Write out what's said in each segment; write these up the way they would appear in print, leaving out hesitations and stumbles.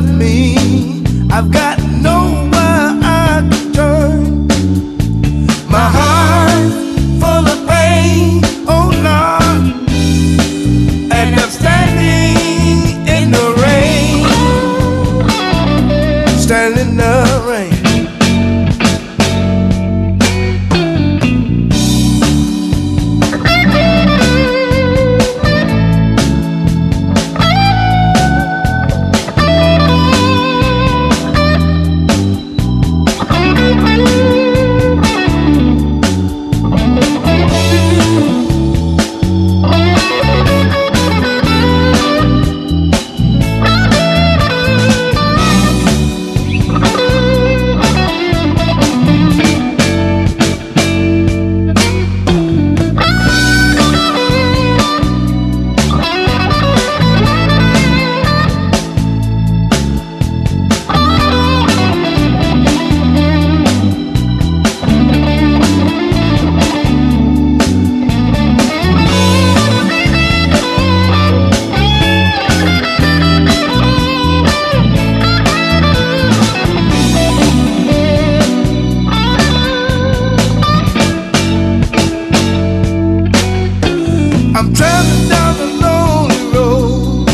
me. I've got nowhere I can turn. My heart full of pain, oh Lord, and I'm standing in the rain, standing in the rain. I'm traveling down a lonely road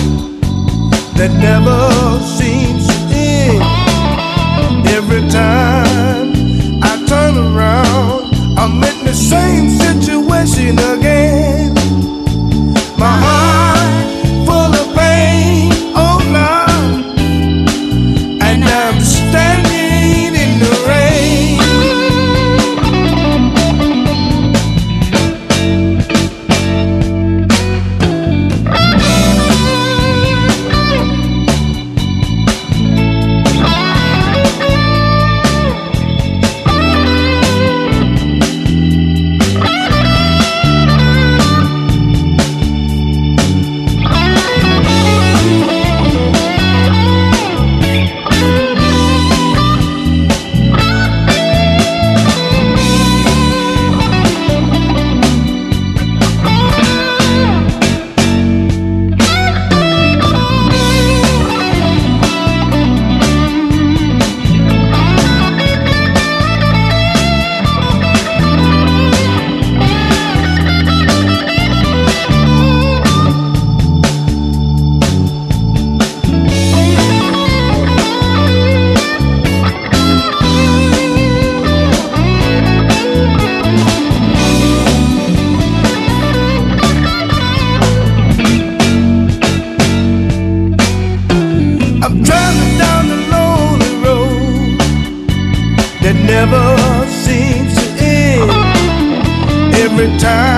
that never seems to end. Every time I turn around, I'm in the same situation again. My heart full of pain, oh Lord, and I'm standing in the rain. I'm driving down the lonely road that never seems to end. Every time